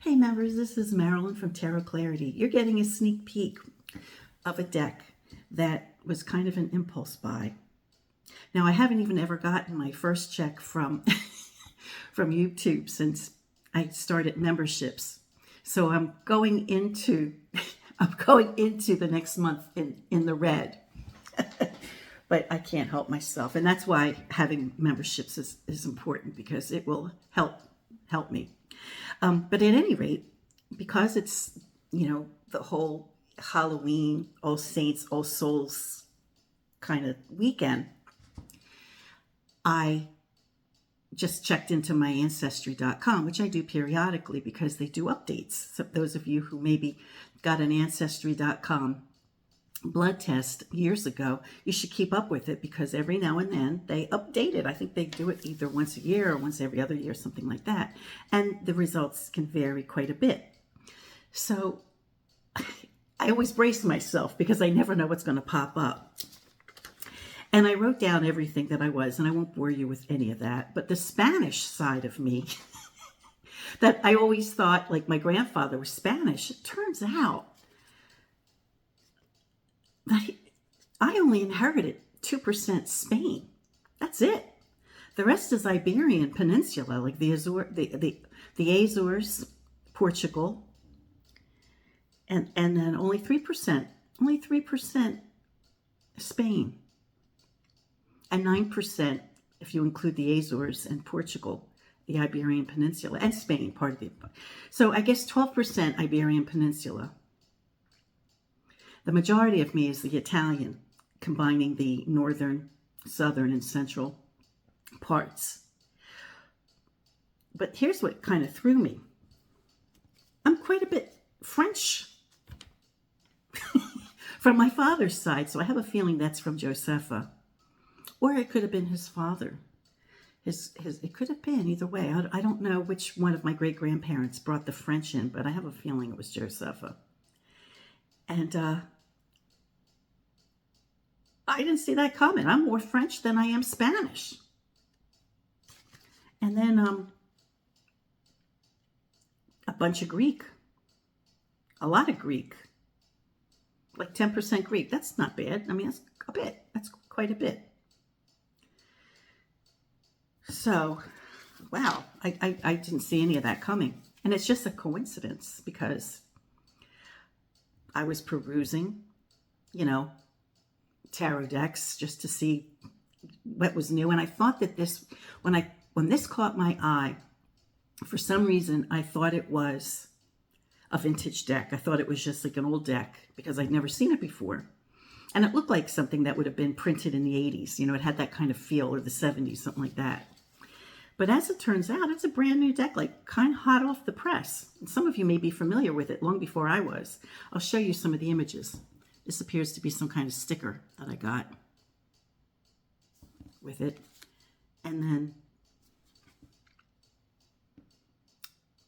Hey members, this is Marilyn from Tarot Clarity. You're getting a sneak peek of a deck that was kind of an impulse buy. Now, I haven't even ever gotten my first check from from YouTube since I started memberships. So I'm going into the next month in the red. But I can't help myself, and that's why having memberships is important, because it will help me. But at any rate, because it's, the whole Halloween, All Saints, All Souls kind of weekend, I just checked into my ancestry.com, which I do periodically because they do updates. So those of you who maybe got an ancestry.com blood test years ago, you should keep up with it, because every now and then they update it. I think they do it either once a year or once every other year, something like that. And the results can vary quite a bit. So I always brace myself because I never know what's going to pop up. And I wrote down everything that I was, and I won't bore you with any of that. But the Spanish side of me that I always thought, like, my grandfather was Spanish, it turns out I only inherited 2% Spain. That's it. The rest is Iberian Peninsula, like the Azores, Portugal, and then only 3% Spain, and 9% if you include the Azores and Portugal, the Iberian Peninsula, and Spain, part of it. So I guess 12% Iberian Peninsula. The majority of me is the Italian, combining the northern, southern, and central parts. But here's what kind of threw me. I'm quite a bit French from my father's side, so I have a feeling that's from Josepha. Or it could have been his father. It could have been either way. I don't know which one of my great-grandparents brought the French in, but I have a feeling it was Josepha. And I didn't see that coming. I'm more French than I am Spanish. And then a bunch of Greek. A lot of Greek. Like 10% Greek. That's not bad. I mean, that's a bit. That's quite a bit. So, wow. I didn't see any of that coming. And it's just a coincidence, because I was perusing, tarot decks just to see what was new, and I thought that when this caught my eye, for some reason I thought it was a vintage deck. I thought it was just like an old deck because I'd never seen it before, and it looked like something that would have been printed in the 80s. It had that kind of feel, or the 70s, something like that. But as it turns out, it's a brand new deck, like kind of hot off the press. And some of you may be familiar with it long before I was. I'll show you some of the images. This appears to be some kind of sticker that I got with it. And then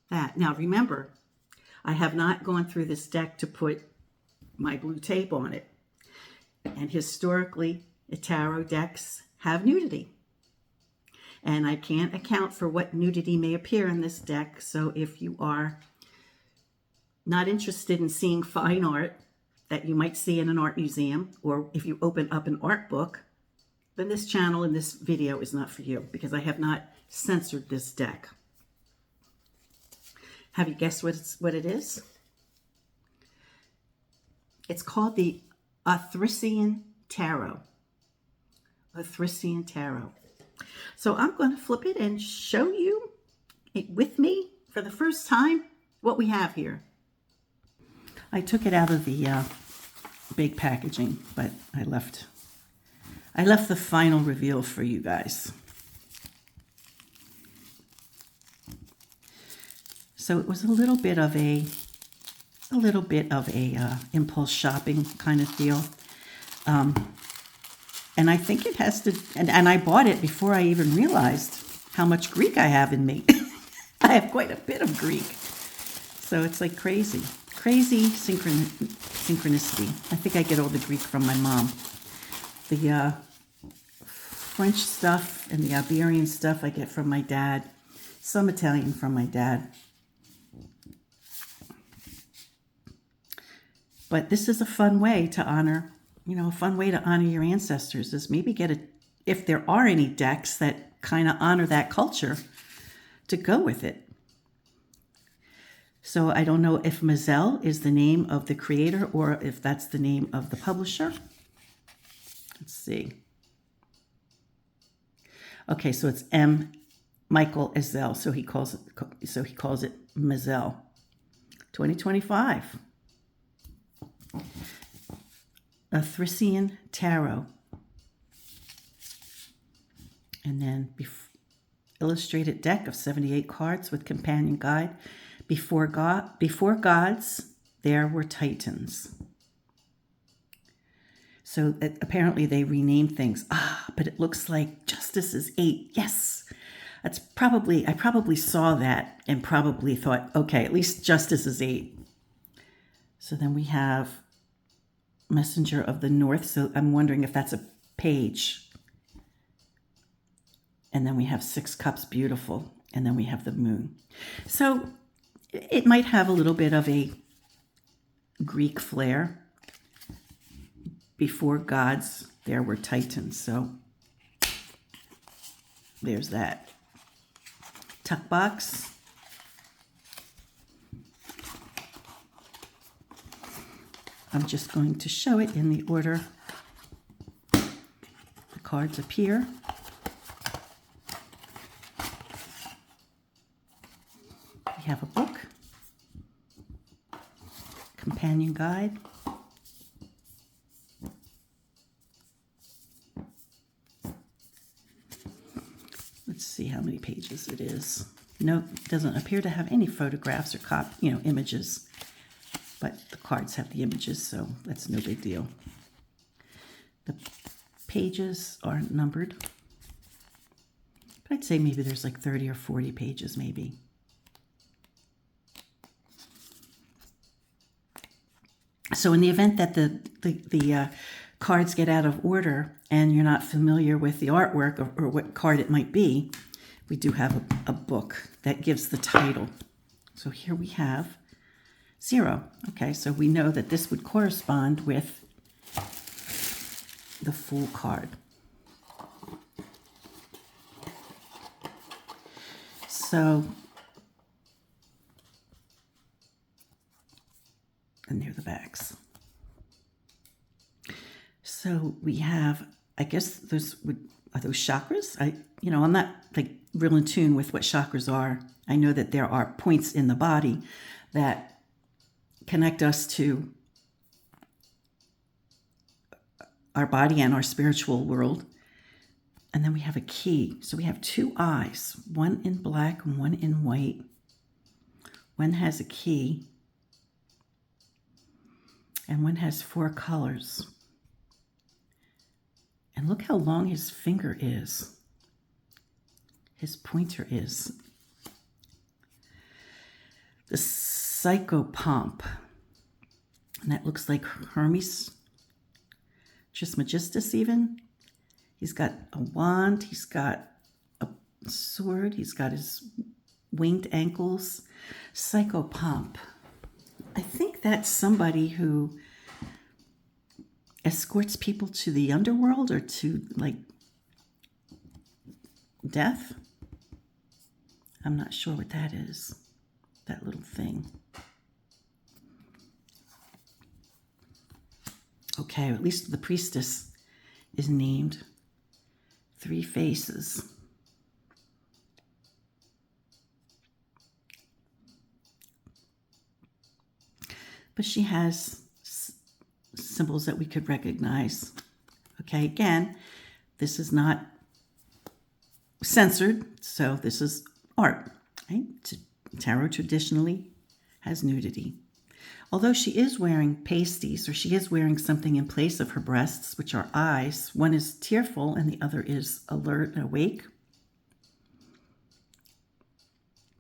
that. Now remember, I have not gone through this deck to put my blue tape on it. And historically, the tarot decks have nudity. And I can't account for what nudity may appear in this deck. So if you are not interested in seeing fine art that you might see in an art museum, or if you open up an art book, then this channel and this video is not for you, because I have not censored this deck. Have you guessed what it is? It's called the Othrysian Tarot. Othrysian Tarot. So I'm going to flip it and show you with me for the first time what we have here. I took it out of the big packaging, but I left the final reveal for you guys. So it was a little bit of a impulse shopping kind of deal. And I think it has to, and I bought it before I even realized how much Greek I have in me. I have quite a bit of Greek. So it's like crazy synchronicity. I think I get all the Greek from my mom. The French stuff and the Iberian stuff I get from my dad. Some Italian from my dad. But this is a fun way to honor, a fun way to honor your ancestors is maybe if there are any decks that kind of honor that culture, to go with it. So I don't know if Ezzell is the name of the creator or if that's the name of the publisher. Let's see. Okay, so it's M. Michael Ezzell, so he calls it Ezzell. 2025. Othrysian Tarot. And then illustrated deck of 78 cards with companion guide. Before gods, there were titans. So apparently they renamed things. But it looks like justice is 8. Yes. I probably saw that and probably thought, okay, at least justice is 8. So then we have Messenger of the North. So I'm wondering if that's a page. And then we have 6 Cups, beautiful. And then we have the moon. So it might have a little bit of a Greek flair. Before gods, there were titans. So there's that. Tuck box. I'm just going to show it in the order the cards appear. We have a book, companion guide, let's see how many pages it is. No, it doesn't appear to have any photographs or images, but the cards have the images, so that's no big deal. The pages are numbered, but I'd say maybe there's like 30 or 40 pages maybe. So in the event that the cards get out of order and you're not familiar with the artwork or what card it might be, we do have a book that gives the title. So here we have 0. Okay, so we know that this would correspond with the Fool card. So, and there are the backs. So we have, I guess are those chakras? I'm not like real in tune with what chakras are. I know that there are points in the body that connect us to our body and our spiritual world. And then we have a key. So we have 2 eyes, one in black and one in white. One has a key. And one has 4 colors. And look how long his finger is. His pointer is. The psychopomp. And that looks like Hermes Trismegistus even. He's got a wand. He's got a sword. He's got his winged ankles. Psychopomp. I think that's somebody who escorts people to the underworld or to like death. I'm not sure what that is, that little thing. Okay, at least the priestess is named 3 faces. But she has symbols that we could recognize. Okay, again, this is not censored, so this is art. Right? Tarot traditionally has nudity. Although she is wearing pasties, or she is wearing something in place of her breasts, which are eyes. One is tearful and the other is alert and awake.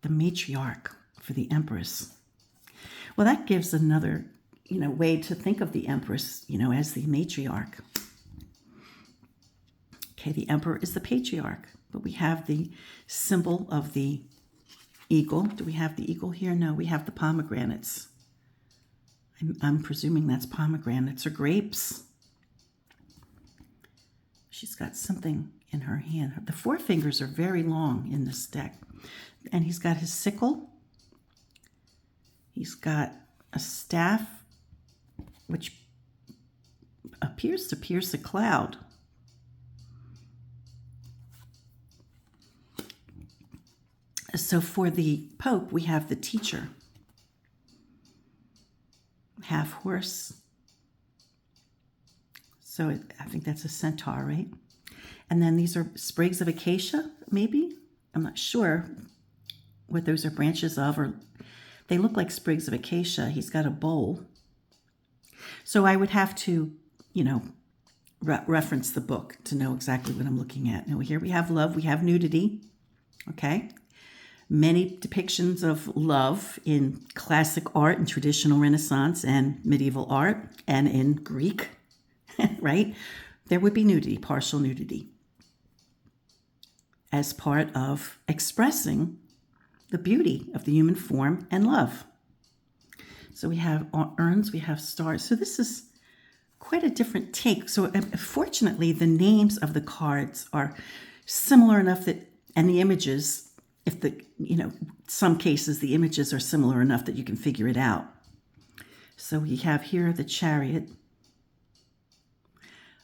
The matriarch for the empress. Well, that gives another, way to think of the empress, as the matriarch. Okay, the emperor is the patriarch, but we have the symbol of the eagle. Do we have the eagle here? No, we have the pomegranates. I'm presuming that's pomegranates or grapes. She's got something in her hand. The forefingers are very long in this deck. And he's got his sickle. He's got a staff, which appears to pierce a cloud. So for the Pope, we have the teacher. Half horse. So I think that's a centaur, right? And then these are sprigs of acacia, maybe? I'm not sure what those are branches of, or they look like sprigs of acacia. He's got a bowl. So I would have to, reference the book to know exactly what I'm looking at. Now here we have love, we have nudity, okay? Many depictions of love in classic art and traditional Renaissance and medieval art and in Greek, right? There would be nudity, partial nudity, as part of expressing the beauty of the human form and love. So we have urns, we have stars. So this is quite a different take. So fortunately, the names of the cards are similar enough that, and the images, some cases the images are similar enough that you can figure it out. So we have here the Chariot.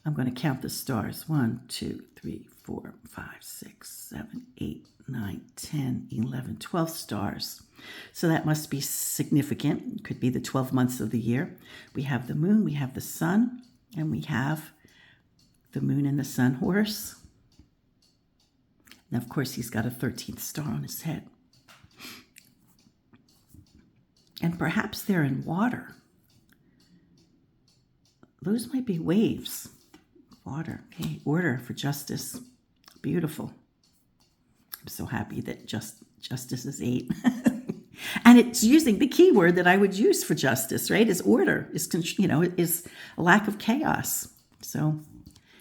I'm going to count the stars. 1, 2, 3, 4, 5, 6, 7, 8, 9, 10, 11, 12 stars. So that must be significant. It could be the 12 months of the year. We have the moon, we have the sun, and we have the moon and the sun horse. And of course, he's got a 13th star on his head. And perhaps they're in water. Those might be waves. Water, okay, order for justice. Beautiful. I'm so happy that justice is 8. And it's using the key word that I would use for justice, right? Is order, is a lack of chaos. So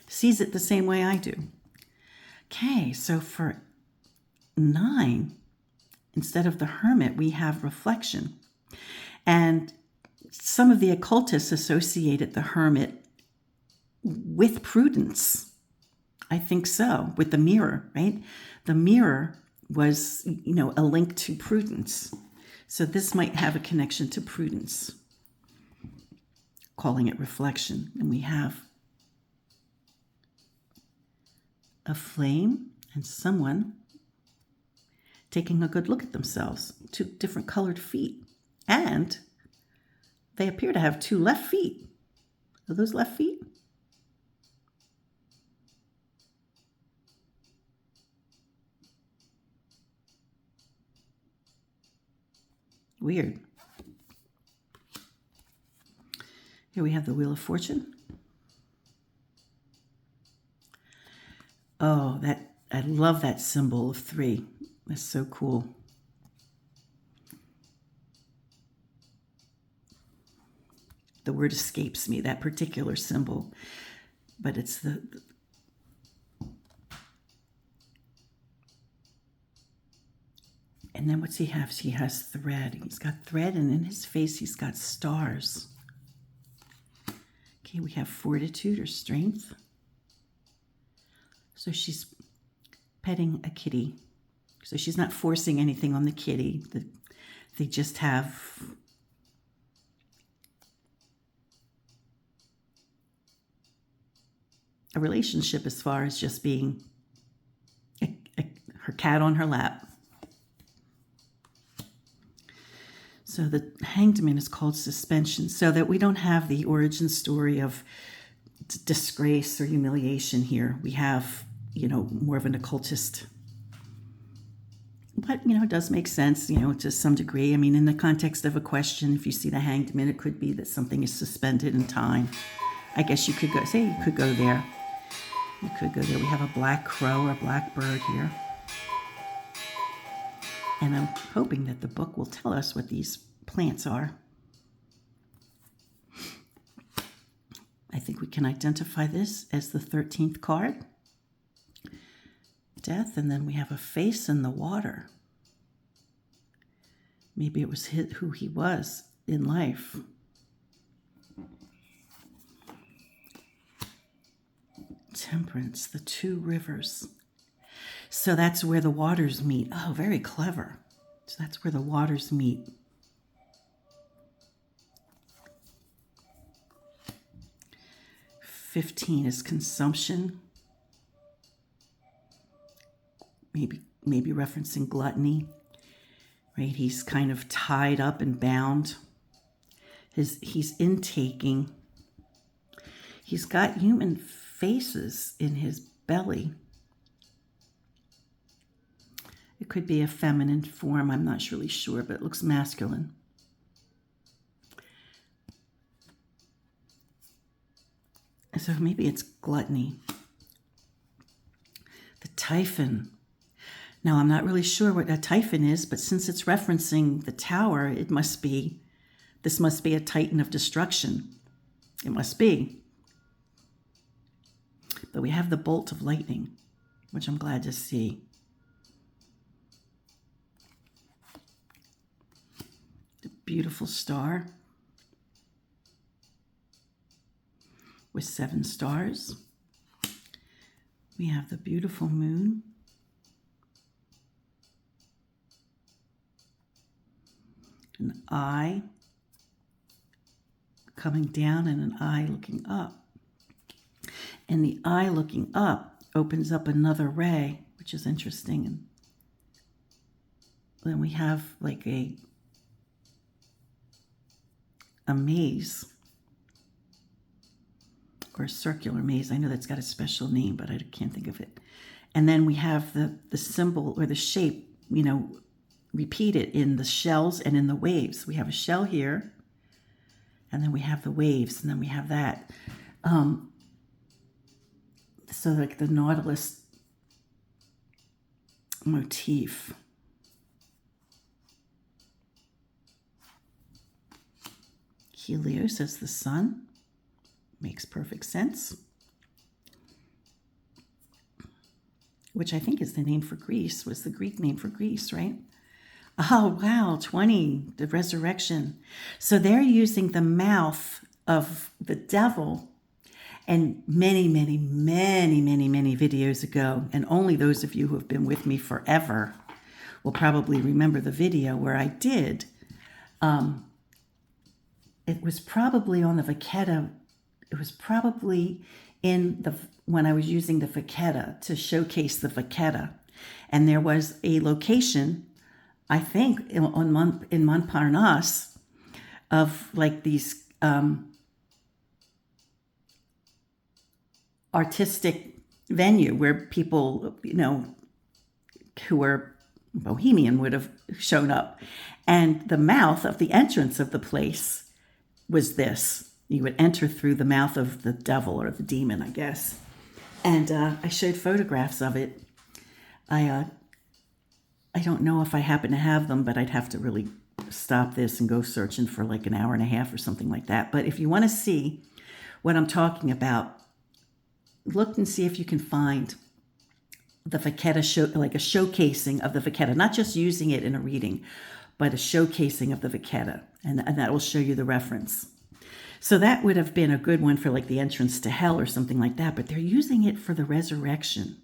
sees it the same way I do. Okay, so for 9, instead of the hermit, we have reflection. And some of the occultists associated the hermit with prudence. I think so, with the mirror, right? The mirror was, a link to prudence. So this might have a connection to prudence, calling it reflection. And we have a flame and someone taking a good look at themselves, 2 different colored feet. And they appear to have 2 left feet. Are those left feet? Weird. Here we have the Wheel of Fortune. Oh, I love that symbol of 3. That's so cool. The word escapes me, that particular symbol, but it's and then what's he have? He has thread. He's got thread, and in his face he's got stars. Okay, we have fortitude or strength. So she's petting a kitty. So she's not forcing anything on the kitty. They just have a relationship as far as just being her cat on her lap. So the Hanged Man is called suspension, so that we don't have the origin story of disgrace or humiliation here. We have, more of an occultist. But, it does make sense, to some degree. I mean, in the context of a question, if you see the Hanged Man, it could be that something is suspended in time. I guess you could go there. You could go there. We have a black crow or black bird here. And I'm hoping that the book will tell us what these plants are. I think we can identify this as the 13th card. Death, and then we have a face in the water. Maybe it was who he was in life. Temperance, the two rivers. So that's where the waters meet. Oh, very clever. So that's where the waters meet. $15 is consumption. Maybe referencing gluttony. Right? He's kind of tied up and bound. He's intaking. He's got human faces in his belly. It could be a feminine form. I'm not really sure, but it looks masculine. So maybe it's gluttony. The Typhon. Now, I'm not really sure what a Typhon is, but since it's referencing the tower, this must be a Titan of destruction. It must be. But we have the bolt of lightning, which I'm glad to see. The beautiful star with 7 stars. We have the beautiful moon. An eye coming down and an eye looking up. And the eye looking up opens up another ray, which is interesting. And then we have like a maze, or a circular maze. I know that's got a special name, but I can't think of it. And then we have the symbol or the shape, repeated in the shells and in the waves. We have a shell here, and then we have the waves, and then we have that. So like the Nautilus motif. Helios as the sun. Makes perfect sense. Which I think is the name for Greece, was the Greek name for Greece, right? Oh, wow, 20, the resurrection. So they're using the mouth of the devil. And many, many, many, many, many videos ago, and only those of you who have been with me forever will probably remember the video where I did. It was probably on the Veketa. It was probably when I was using the Veketa to showcase the Veketa. And there was a location, I think, in Montparnasse, of like these artistic venue where people, who were bohemian would have shown up. And the mouth of the entrance of the place was this. You would enter through the mouth of the devil or the demon, I guess. And I showed photographs of it. I don't know if I happen to have them, but I'd have to really stop this and go searching for like an hour and a half or something like that. But if you want to see what I'm talking about, look and see if you can find the Veketa show, like a showcasing of the Veketa, not just using it in a reading, but a showcasing of the Veketa, and that will show you the reference. So that would have been a good one for like the entrance to hell or something like that, but they're using it for the resurrection.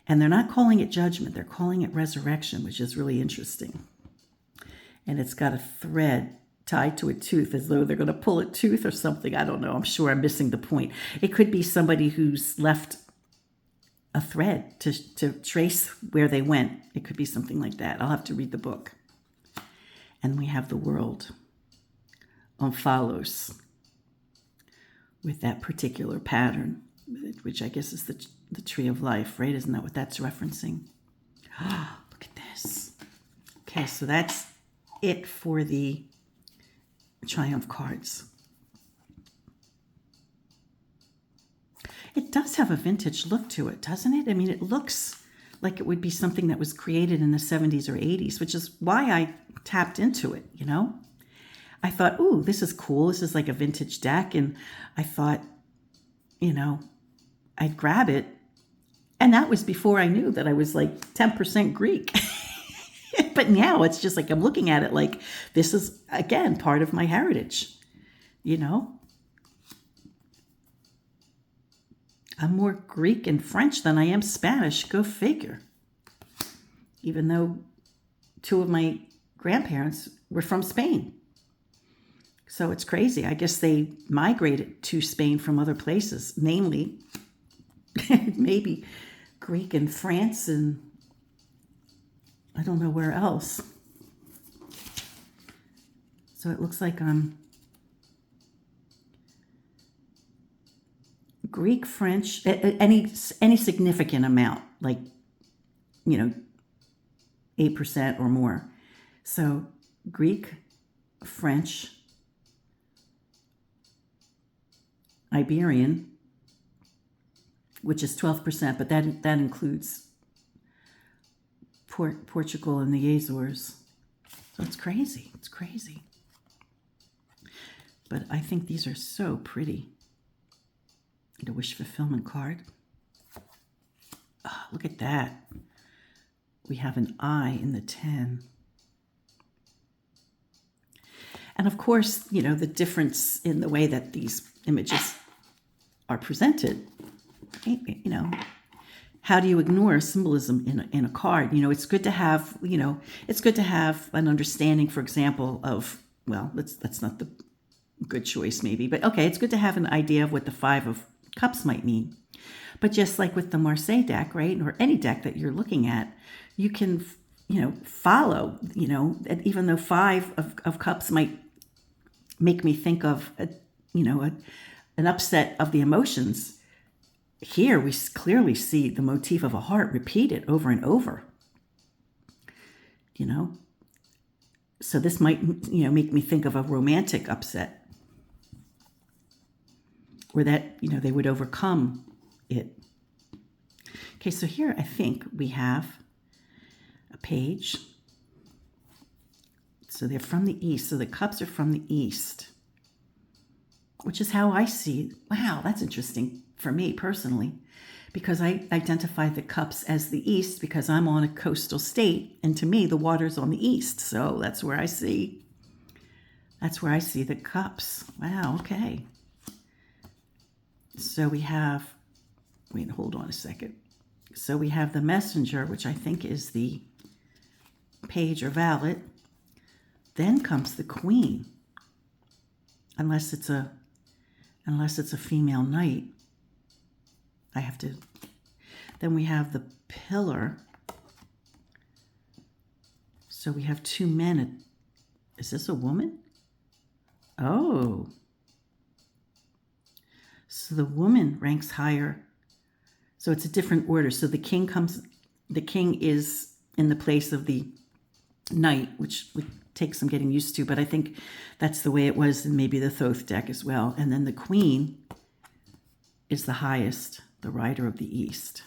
And they're not calling it judgment, they're calling it resurrection, which is really interesting. And it's got a thread tied to a tooth, as though they're going to pull a tooth or something. I don't know. I'm sure I'm missing the point. It could be somebody who's left a thread to trace where they went. It could be something like that. I'll have to read the book. And we have the world Omphalos with that particular pattern, which I guess is the tree of life, right? Isn't that what that's referencing? Oh, look at this. Okay, so that's it for the Triumph cards. It does have a vintage look to it, doesn't it? I mean, it looks like it would be something that was created in the 70s or 80s, which is why I tapped into it, I thought, ooh, this is cool. This is like a vintage deck. And I thought, I'd grab it. And that was before I knew that I was like 10% Greek. But now it's just like I'm looking at it like this is, again, part of my heritage, I'm more Greek and French than I am Spanish. Go figure. Even though two of my grandparents were from Spain. So it's crazy. I guess they migrated to Spain from other places, namely maybe Greek and France and I don't know where else. So it looks like I'm Greek, French, any significant amount, like, 8% or more. So Greek, French, Iberian, which is 12%, but that includes Portugal and the Azores. So it's crazy. It's crazy. But I think these are so pretty. And a wish fulfillment card. Oh, look at that. We have an eye in the 10. And of course, the difference in the way that these images are presented, how do you ignore symbolism in a card? It's good to have, it's good to have an understanding, for example, of, well, that's not the good choice maybe, but okay, it's good to have an idea of what the 5 of Cups might mean. But just like with the Marseille deck, right, or any deck that you're looking at, you can, follow, and even though 5 of Cups might make me think of, an upset of the emotions, here we clearly see the motif of a heart repeated over and over, So this might, make me think of a romantic upset, or that, they would overcome it. Okay, so here I think we have a page. So they're from the east. So the cups are from the east, which is how I see. Wow, that's interesting for me personally, because I identify the cups as the east because I'm on a coastal state, and to me the water's on the east. So that's where I see the cups. Wow, okay. So we have, wait, hold on a second. So we have the messenger, which I think is the page or valet. Then comes the queen, unless it's a female knight. Then we have the pillar. So we have 2 men. Is this a woman? Oh. So the woman ranks higher. So it's a different order. So the king is in the place of the knight, which would take some getting used to, but I think that's the way it was in maybe the Thoth deck as well. And then the queen is the highest, the rider of the east.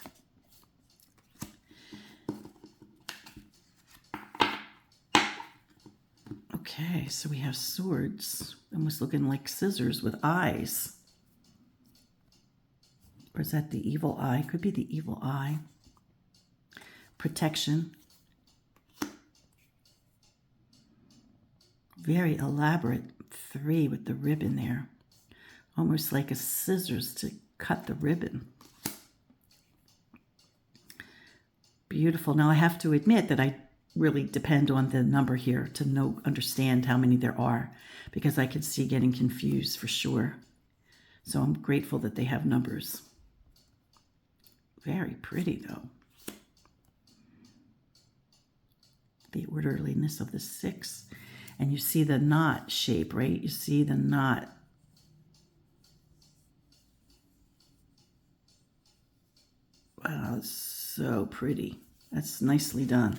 Okay, so we have swords, almost looking like scissors with eyes. Or is that the evil eye? Could be the evil eye. Protection. Very elaborate 3 with the ribbon there. Almost like a scissors to cut the ribbon. Beautiful. Now I have to admit that I really depend on the number here to understand how many there are, because I could see getting confused for sure. So I'm grateful that they have numbers. Very pretty though. The orderliness of the 6. And you see the knot shape, right? You see the knot. Wow, it's so pretty. That's nicely done.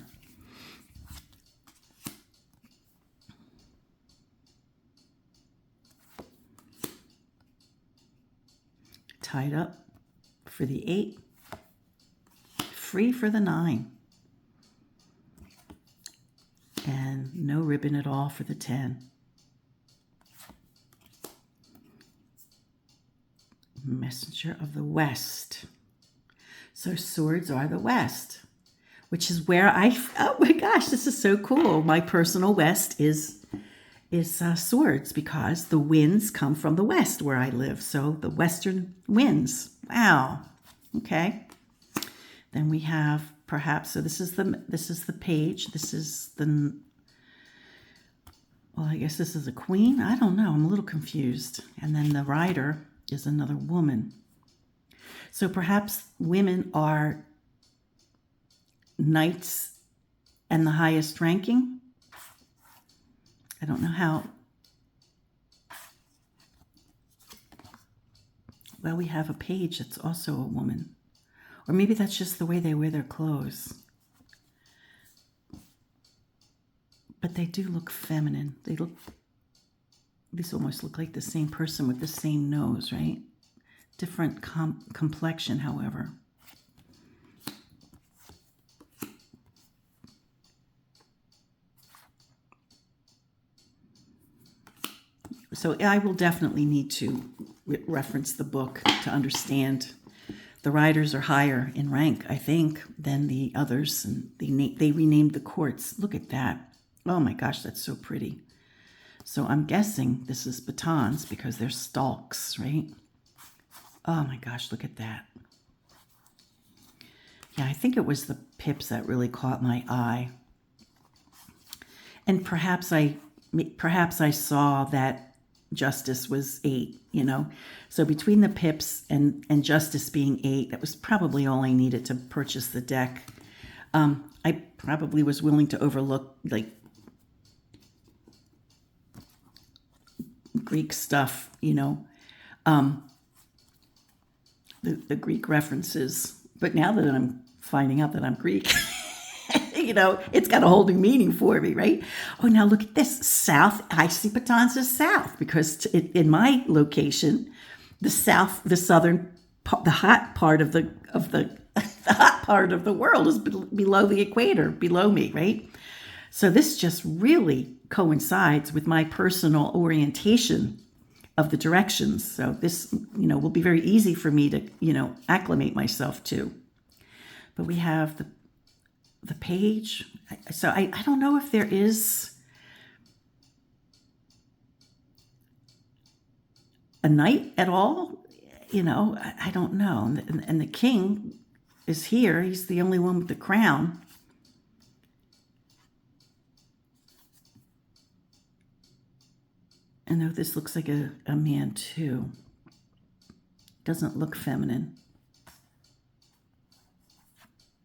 Tied up for the 8. Free for the 9. And no ribbon at all for the 10. Messenger of the West. So swords are the West, which is where oh my gosh, this is so cool. My personal West is swords, because the winds come from the West where I live. So the Western winds Wow. Okay. Then we have perhaps, so this is the page. This is the, well, I guess this is a queen. I don't know. I'm a little confused. And then the rider is another woman. So perhaps women are knights and the highest ranking. I don't know how. Well, we have a page that's also a woman. Or maybe that's just the way they wear their clothes. But they do look feminine. These almost look like the same person with the same nose, right? Different complexion, however. So I will definitely need to reference the book to understand. The riders are higher in rank, I think, than the others. And they renamed the courts. Look at that. Oh my gosh, that's so pretty. So I'm guessing this is batons because they're stalks, right? Oh my gosh, look at that. Yeah, I think it was the pips that really caught my eye. And perhaps I saw that Justice was 8, you know. So between the pips and Justice being 8, that was probably all I needed to purchase the deck. I probably was willing to overlook like Greek stuff, you know, the Greek references. But now that I'm finding out that I'm Greek, you know, it's got a whole new meaning for me, right? Oh, now look at this. South, I see batons as south because in my location, the southern, the hot part of the the hot part of the world is below the equator, below me, right? So this just really coincides with my personal orientation of the directions. So this, you know, will be very easy for me to, you know, acclimate myself to. But we have the page. So I don't know if there is a knight at all. You know, I don't know. And the king is here. He's the only one with the crown. I know this looks like a man too. Doesn't look feminine.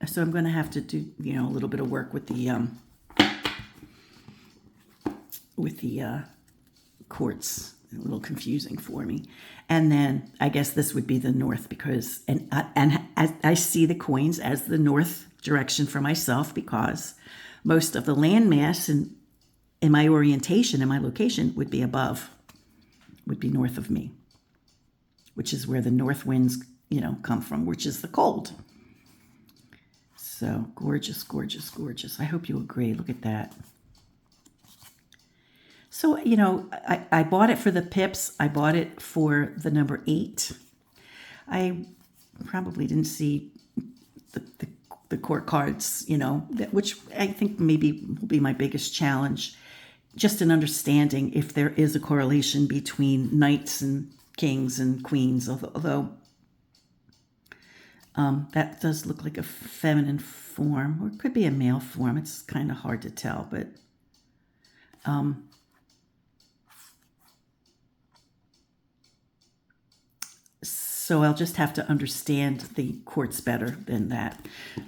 So I'm going to have to do, you know, a little bit of work with the courts. A little confusing for me. And then I guess this would be the north because, and I see the coins as the north direction for myself because most of the landmass in my orientation and my location would be above, would be north of me, which is where the north winds, you know, come from, which is the cold. So gorgeous, gorgeous, gorgeous. I hope you agree. Look at that. So, you know, I bought it for the pips. I bought it for the number 8. I probably didn't see the court cards, you know, which I think maybe will be my biggest challenge. Just in understanding if there is a correlation between knights and kings and queens, although that does look like a feminine form, or it could be a male form. It's kind of hard to tell, but so I'll just have to understand the courts better than that.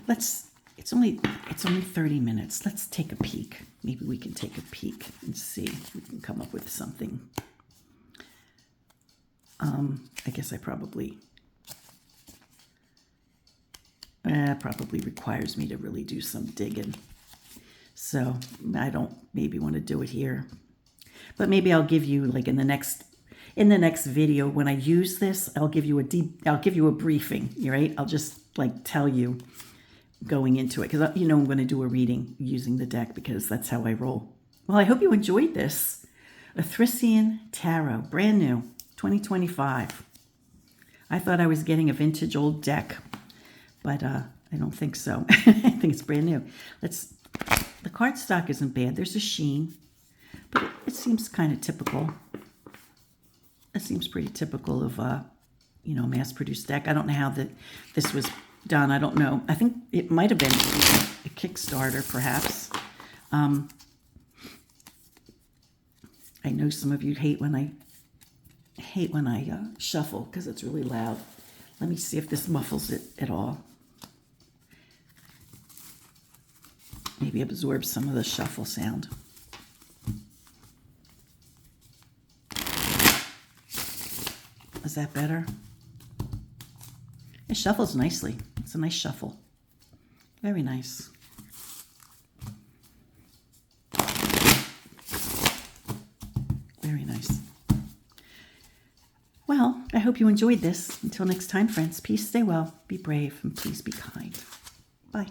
It's only 30 minutes. Let's take a peek. Maybe we can take a peek and see if we can come up with something. I guess I probably requires me to really do some digging. So I don't maybe want to do it here. But maybe I'll give you like in the next video when I use this, I'll give you a briefing, right? I'll just like tell you going into it because you know I'm going to do a reading using the deck because that's how I roll. Well, I hope you enjoyed this. Othrysian Tarot, brand new, 2025. I thought I was getting a vintage old deck, but I don't think so. I think it's brand new. The cardstock isn't bad. There's a sheen, but it seems kind of typical. It seems pretty typical of mass-produced deck. I don't know how this was done. I don't know. I think it might have been a Kickstarter, perhaps. I know some of you hate when I shuffle because it's really loud. Let me see if this muffles it at all. Maybe absorb some of the shuffle sound. Is that better? It shuffles nicely. It's a nice shuffle. Very nice. Very nice. Well, I hope you enjoyed this. Until next time, friends, peace, stay well, be brave, and please be kind. Bye.